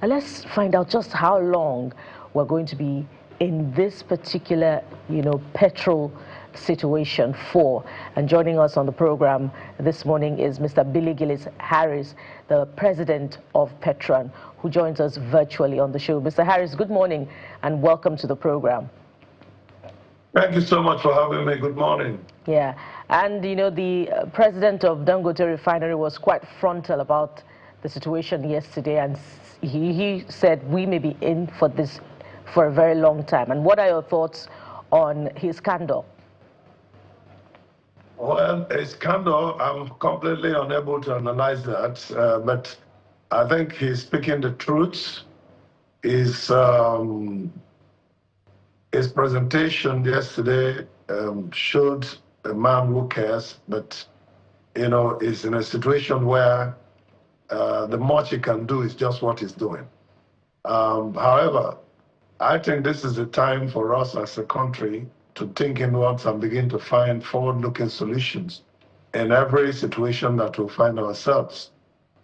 let's find out just how long we're going to be in this particular, petrol situation for. And joining us on the program this morning is Mr. Billy Gillis Harris, the president of PETROAN, who joins us virtually on the show. Mr. Harris, good morning and welcome to the program. Thank you so much for having me. Good morning. Yeah, and the president of Dangote Refinery was quite frontal about the situation yesterday, and he said we may be in for this for a very long time. And what are your thoughts on his candor? Well, his candor, I'm completely unable to analyze that, but I think he's speaking the truth. His presentation yesterday showed a man who cares, but is in a situation where the much he can do is just what he's doing. However, I think this is the time for us as a country to think inwards and begin to find forward-looking solutions in every situation that we find ourselves.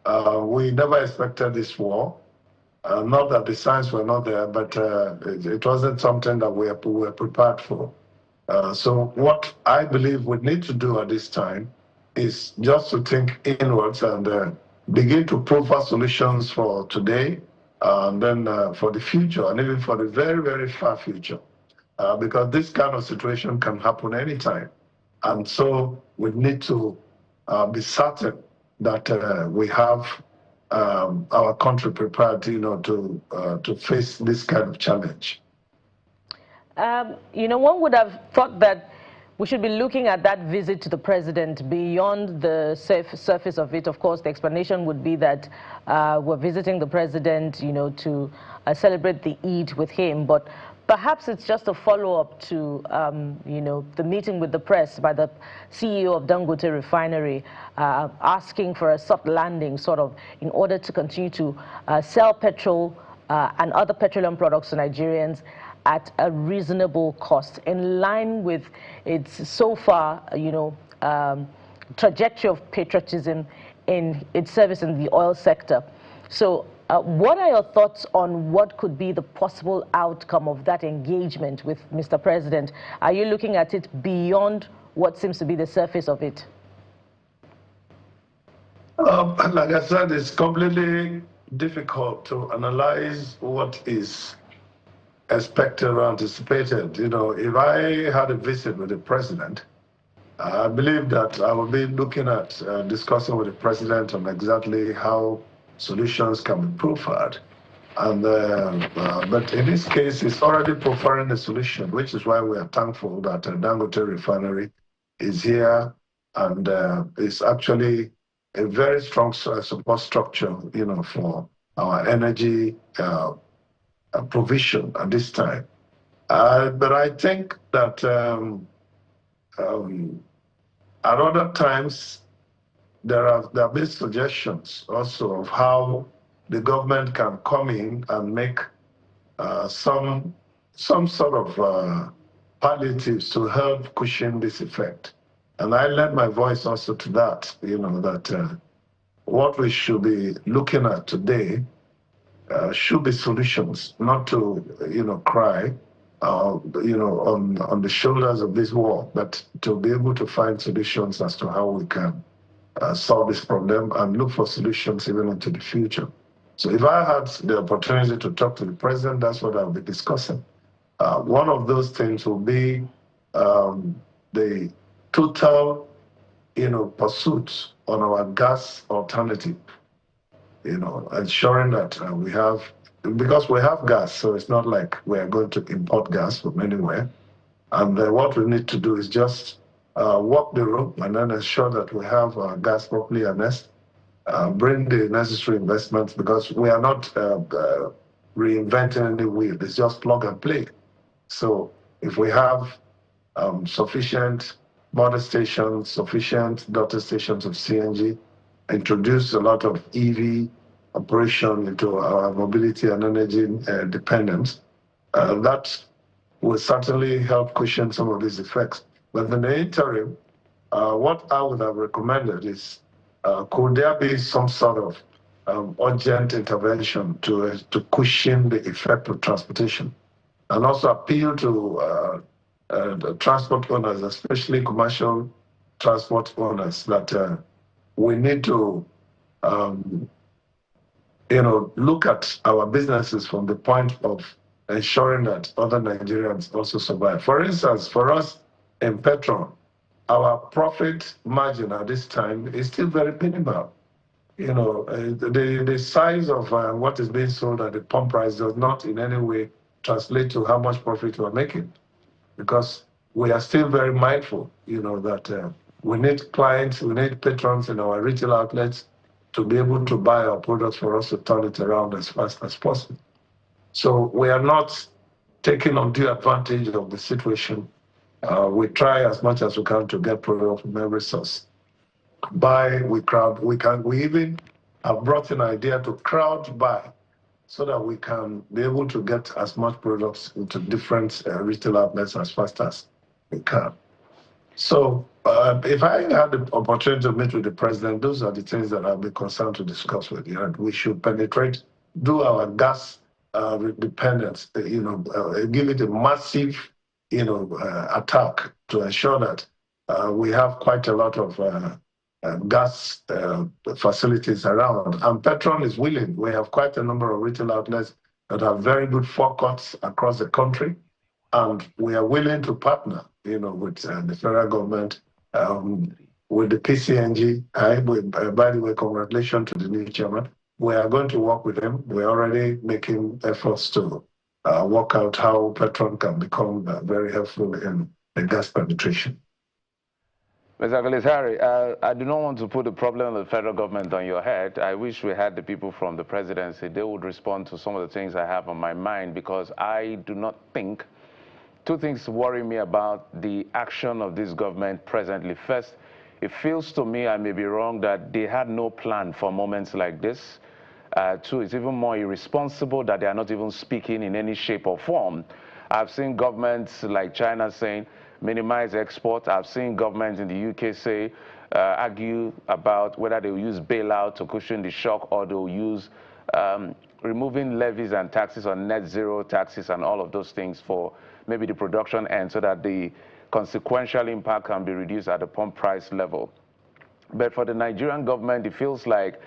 We never expected this war. Not that the signs were not there, but it wasn't something that we were prepared for. So what I believe we need to do at this time is just to think inwards and begin to provide solutions for today, and then for the future, and even for the very, very far future. Because this kind of situation can happen anytime. And so we need to be certain that we have our country prepared, to face this kind of challenge. One would have thought that we should be looking at that visit to the president beyond the surface of it. Of course, the explanation would be that we're visiting the president, to celebrate the Eid with him. But perhaps it's just a follow-up to, the meeting with the press by the CEO of Dangote Refinery, asking for a soft landing, sort of, in order to continue to sell petrol and other petroleum products to Nigerians at a reasonable cost, in line with its so far, trajectory of patriotism in its service in the oil sector. So what are your thoughts on what could be the possible outcome of that engagement with Mr. President? Are you looking at it beyond what seems to be the surface of it? Like I said, it's completely difficult to analyze what is expected or anticipated. If I had a visit with the president, I believe that I would be looking at discussing with the president on exactly how solutions can be proffered. And but in this case, it's already proffering a solution, which is why we are thankful that Dangote Refinery is here and is actually a very strong support structure, for our energy provision at this time. But I think that at other times, there have been suggestions also of how the government can come in and make some sort of palliatives to help cushion this effect. And I lend my voice also to that, that what we should be looking at today should be solutions, not to, cry, on the shoulders of this war, but to be able to find solutions as to how we can solve this problem and look for solutions even into the future. So if I had the opportunity to talk to the president, that's what I'll be discussing. One of those things will be the total, pursuit on our gas alternative, ensuring that we have, because we have gas, so it's not like we're going to import gas from anywhere. And what we need to do is just walk the rope and then ensure that we have gas properly harnessed, bring the necessary investments, because we are not reinventing any wheel. It's just plug and play. So if we have sufficient border stations, sufficient daughter stations of CNG, introduce a lot of EV operation into our mobility and energy dependence, that will certainly help cushion some of these effects. But in the interim, what I would have recommended is, could there be some sort of urgent intervention to cushion the effect of transportation, and also appeal to the transport owners, especially commercial transport owners, that we need to look at our businesses from the point of ensuring that other Nigerians also survive. For instance, for us in PETROAN, our profit margin at this time is still very minimal. The size of what is being sold at the pump price does not in any way translate to how much profit we're making, because we are still very mindful, that we need clients, we need patrons in our retail outlets to be able to buy our products for us to turn it around as fast as possible. So we are not taking undue advantage of the situation. We try as much as we can to get product from every source. We even have brought an idea to crowd buy so that we can be able to get as much products into different retail outlets as fast as we can. So if I had the opportunity to meet with the president, those are the things that I'll be concerned to discuss with you. And we should penetrate, do our gas dependence, give it a massive, attack to ensure that we have quite a lot of gas facilities around. And PETROAN is willing. We have quite a number of retail outlets that have very good forecourts across the country. And we are willing to partner, with the federal government, with the PCNG. By the way, congratulations to the new chairman. We are going to work with them. We're already making efforts to work out how PETROAN can become very helpful in the gas penetration. Mr. Aguilar, I do not want to put the problem of the federal government on your head. I wish we had the people from the presidency. They would respond to some of the things I have on my mind, because I do not think. Two things worry me about the action of this government presently. First, it feels to me, I may be wrong, that they had no plan for moments like this. Two, it's even more irresponsible that they are not even speaking in any shape or form. I've seen governments like China saying, minimize export. I've seen governments in the UK say, argue about whether they will use bailout to cushion the shock, or they'll use removing levies and taxes on net zero taxes and all of those things for maybe the production end, so that the consequential impact can be reduced at the pump price level. But for the Nigerian government, it feels like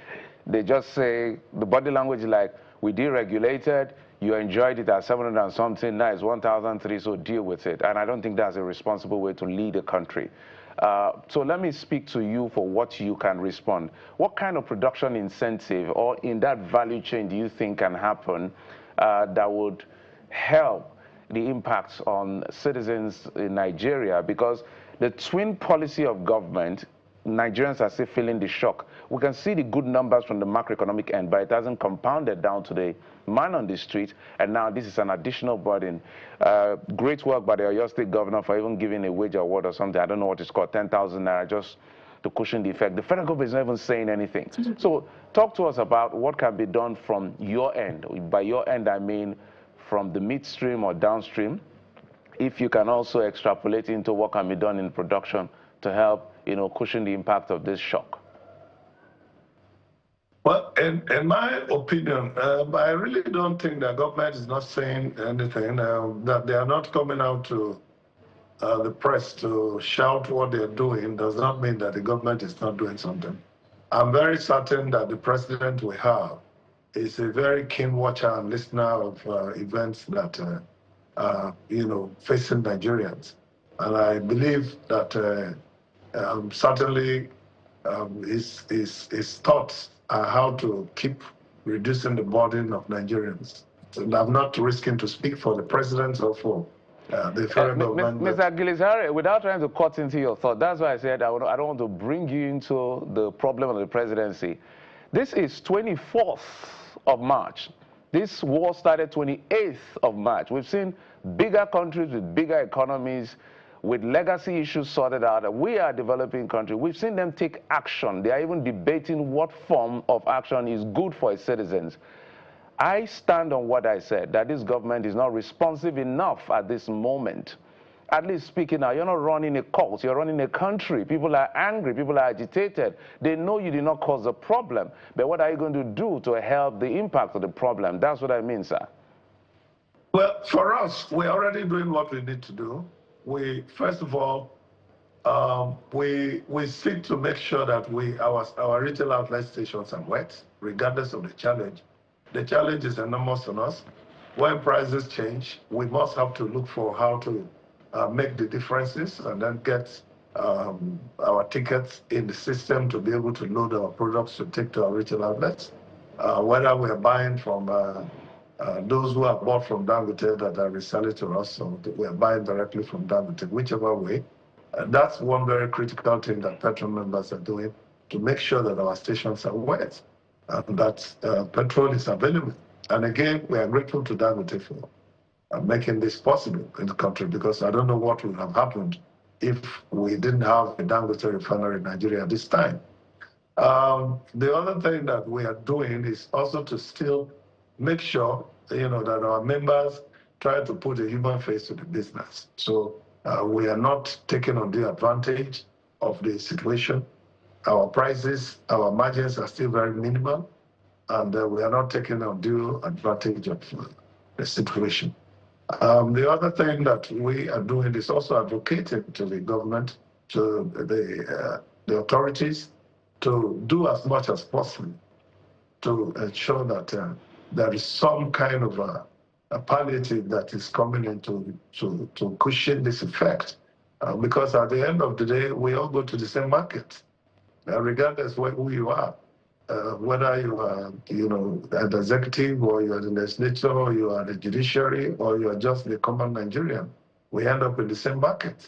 they just say, the body language is like, we deregulated, you enjoyed it at 700 and something, now it's 1,003, so deal with it. And I don't think that's a responsible way to lead a country. So let me speak to you for what you can respond. What kind of production incentive or in that value chain do you think can happen that would help the impacts on citizens in Nigeria? Because the twin policy of government, Nigerians are still feeling the shock. We can see the good numbers from the macroeconomic end, but it hasn't compounded down to the man on the street, and now this is an additional burden. Great work by the Oyo State governor for even giving a wage award or something. I don't know what it's called, 10,000 naira, just to cushion the effect. The federal government is not even saying anything. So talk to us about what can be done from your end. By your end, I mean from the midstream or downstream, if you can also extrapolate into what can be done in production to help, cushion the impact of this shock. Well, in my opinion, I really don't think the government is not saying anything, that they are not coming out to the press to shout what they're doing does not mean that the government is not doing something. I'm very certain that the president we have is a very keen watcher and listener of events that facing Nigerians. And I believe that certainly his thoughts are how to keep reducing the burden of Nigerians. And I'm not risking to speak for the president or for the federal government. Mr. Aguilar, without trying to cut into your thought, that's why I said I don't want to bring you into the problem of the presidency. This is 24th of March. This war started 28th of March. We've seen bigger countries with bigger economies, with legacy issues sorted out. We are a developing country. We've seen them take action. They are even debating what form of action is good for its citizens. I stand on what I said, that this government is not responsive enough at this moment. at least speaking now, you're not running a cult, you're running a country. People are angry, people are agitated. They know you did not cause the problem. But what are you going to do to help the impact of the problem? That's what I mean, sir. Well, for us, we're already doing what we need to do. We, first of all, we seek to make sure that our retail outlet stations are wet, regardless of the challenge. The challenge is enormous on us. When prices change, we must have to look for how to make the differences and then get our tickets in the system to be able to load our products to take to our retail outlets. Whether we're buying from those who have bought from Dangote that are reselling to us, or we're buying directly from Dangote, whichever way. That's one very critical thing that PETROAN members are doing to make sure that our stations are wet and that petrol is available. And again, we are grateful to Dangote for making this possible in the country, because I don't know what would have happened if we didn't have a Dangote Refinery in Nigeria at this time. The other thing that we are doing is also to still make sure, that our members try to put a human face to the business. So we are not taking undue advantage of the situation. Our prices, our margins are still very minimal, and we are not taking undue advantage of the situation. The other thing that we are doing is also advocating to the government, to the authorities, to do as much as possible to ensure that there is some kind of a palliative that is coming in to cushion this effect. Because at the end of the day, we all go to the same market, regardless of who you are. Whether you are, an executive, or you are the legislature, or you are the judiciary, or you are just the common Nigerian, we end up in the same bucket.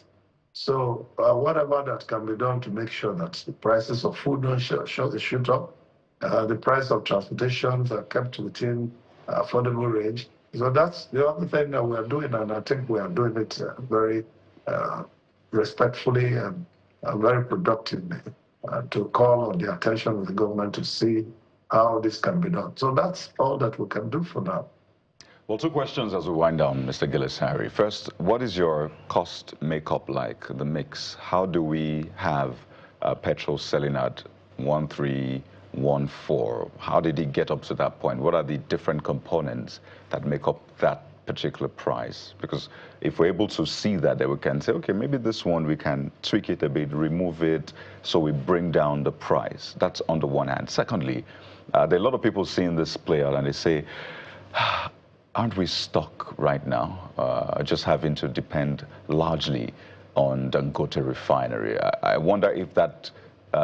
So whatever that can be done to make sure that the prices of food don't shoot up, the price of transportation are kept within affordable range. So that's the other thing that we are doing, and I think we are doing it very respectfully and very productively. To call on the attention of the government to see how this can be done. So that's all that we can do for now. Well, two questions as we wind down, Mr. Gillis-Harry. First, what is your cost makeup like, the mix? How do we have petrol selling at 1314? How did it get up to that point? What are the different components that make up that particular price? Because if we're able to see that, then we can say, okay, maybe this one we can tweak it a bit, remove it, so we bring down the price. That's on the one hand. Secondly, there are a lot of people seeing this play out and they say, aren't we stuck right now, just having to depend largely on Dangote Refinery? I wonder if that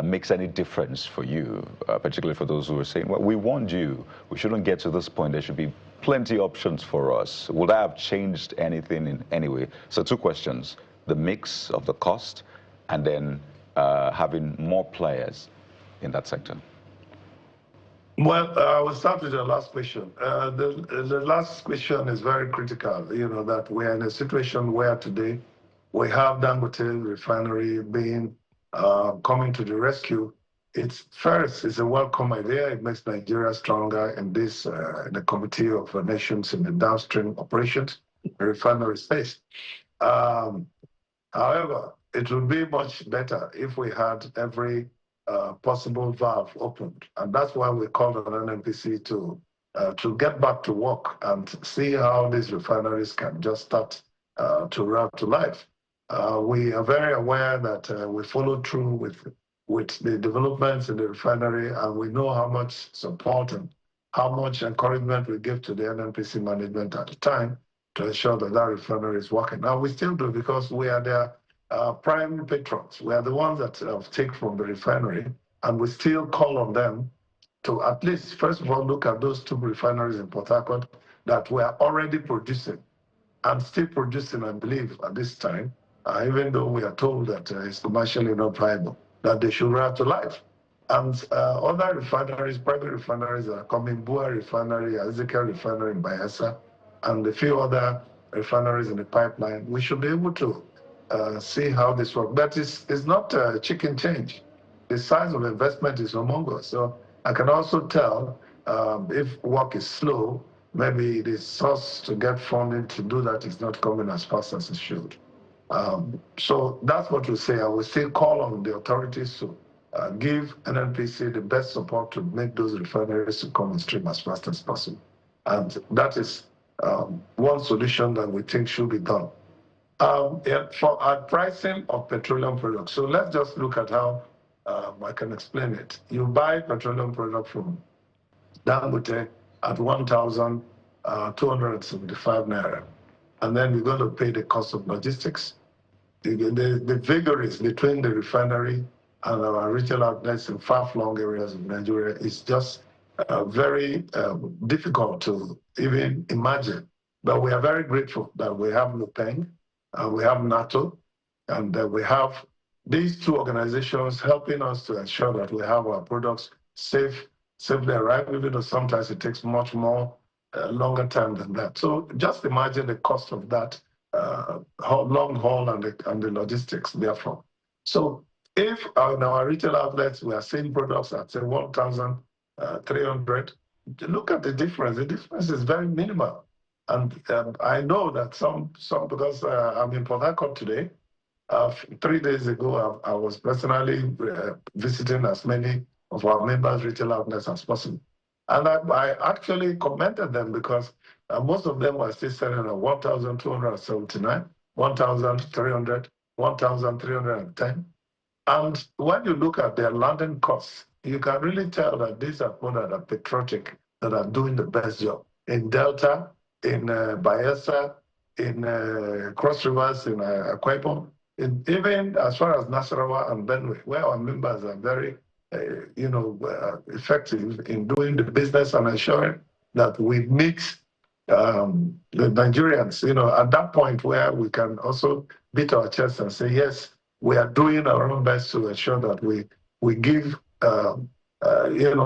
makes any difference for you, particularly for those who are saying, well, we warned you, we shouldn't get to this point, there should be plenty options for us. Would that have changed anything in any way? So two questions, the mix of the cost and then having more players in that sector. Well, I will start with the last question. The last question is very critical, that we're in a situation where today we have Dangote Refinery being coming to the rescue. It's a welcome idea. It makes Nigeria stronger in this, in the Committee of Nations in the downstream operations, the refinery space. However, it would be much better if we had every possible valve opened. And that's why we called on NNPC to get back to work and see how these refineries can just start to run to life. We are very aware that we followed through with the developments in the refinery, and we know how much support and how much encouragement we give to the NNPC management at the time to ensure that that refinery is working. Now, we still do, because we are their prime patrons. We are the ones that take from the refinery, and we still call on them to at least, first of all, look at those two refineries in Port Harcourt that were already producing and still producing, I believe, at this time, even though we are told that it's commercially not viable, that they should run to life. And other refineries, private refineries that are coming, Bua Refinery, Ezekiel Refinery in Bayelsa, and a few other refineries in the pipeline, we should be able to see how this works. But it's not chicken change. The size of investment is humongous. So I can also tell if work is slow, maybe the source to get funding to do that is not coming as fast as it should. So that's what we say. I will still call on the authorities to give NNPC the best support to make those refineries to come on stream as fast as possible. And that is one solution that we think should be done. For our pricing of petroleum products, so let's just look at how I can explain it. You buy petroleum product from Dangote at 1,275 naira, and then you're going to pay the cost of logistics. The vagaries between the refinery and our retail outlets in far-flung areas of Nigeria is just very difficult to even imagine. But we are very grateful that we have Lupeng, we have NATO, and we have these two organizations helping us to ensure that we have our products safely arrive, even though sometimes it takes much more longer time than that. So just imagine the cost of that long haul and the logistics, therefore. So if in our retail outlets we are seeing products at say 1,300, look at the difference. The difference is very minimal. And I know that some because I'm in Port Harcourt today. 3 days ago, I was personally visiting as many of our members' retail outlets as possible. And I actually commended them because most of them were still selling at 1,279, 1,300, 1,310. And when you look at their landing costs, you can really tell that these are products that are patriotic, that are doing the best job. In Delta, in Bayelsa, in Cross Rivers, in Akwa Ibom, even as far as Nasarawa and Benue, where our members are very effective in doing the business and ensuring that we meet the Nigerians, at that point where we can also beat our chest and say, yes, we are doing our own best to ensure that we give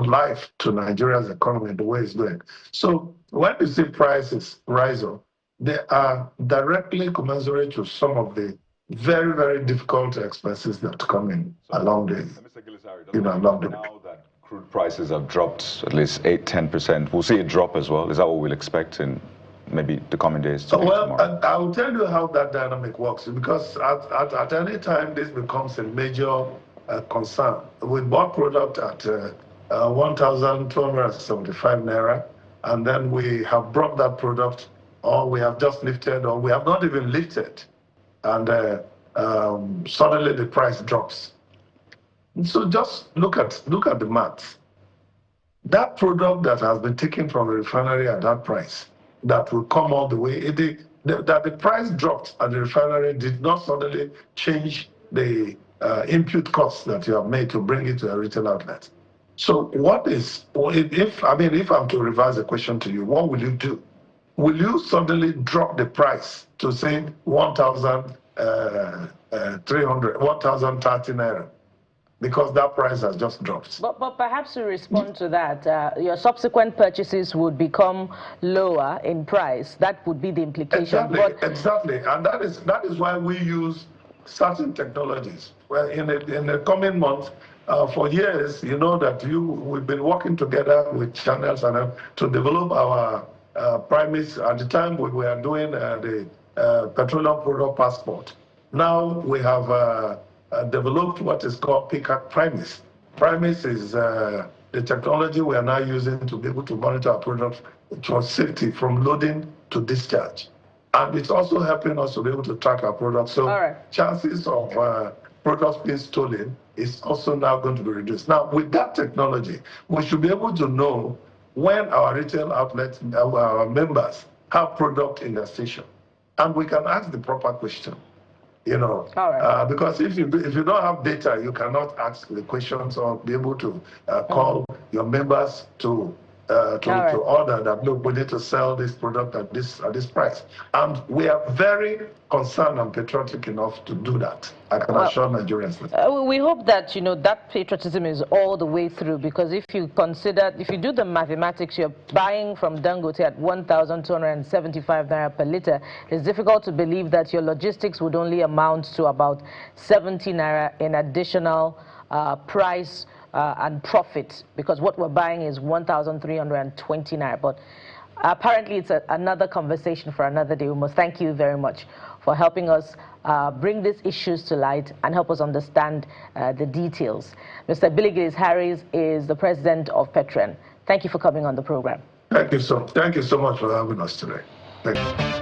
life to Nigeria's economy the way it's doing. So when you see prices rise up, they are directly commensurate to some of the very, very difficult expenses that come in along the, along the. Now that crude prices have dropped at least 8–10%, we'll see a drop as well. Is that what we'll expect in maybe the coming days? Well, I will tell you how that dynamic works, because at any time this becomes a major concern. We bought product at 1,275 naira, and then we have brought that product, or we have just lifted, or we have not even lifted, and suddenly the price drops. So just look at the math. That product that has been taken from the refinery at that price, that will come all the way, that the price dropped at the refinery did not suddenly change the input costs that you have made to bring it to a retail outlet. So if I'm to revise the question to you, what will you do? Will you suddenly drop the price to say 1,300, 1,030 naira? Because that price has just dropped. But perhaps to respond to that, your subsequent purchases would become lower in price. That would be the implication. Exactly. And that is why we use certain technologies. Well, in the coming months, for years, you know that we've been working together with channels and to develop our primaries. At the time, we were doing the petroleum product passport. Now we have developed what is called PCAC Primaries. Primaries is the technology we are now using to be able to monitor our products for safety from loading to discharge. And it's also helping us to be able to track our products. So chances of products being stolen is also now going to be reduced. Now, with that technology, we should be able to know when our retail outlets, our members, have product in their station. And we can ask the proper question. Because if you don't have data, you cannot ask the questions or be able to call your members to order that, look, we need to sell this product at this price. And we are very concerned and patriotic enough to do that. I can assure Nigerians that. We hope that, that patriotism is all the way through, because if you do the mathematics, you're buying from Dangote at 1,275 naira per liter. It's difficult to believe that your logistics would only amount to about 70 naira in additional price and profit, because what we're buying is 1,320 naira. But apparently it's another conversation for another day. We must thank you very much for helping us bring these issues to light and help us understand the details. Mr. Billy Harris is the president of PETROAN. Thank you for coming on the program. Thank you so much for having us today. Thank you.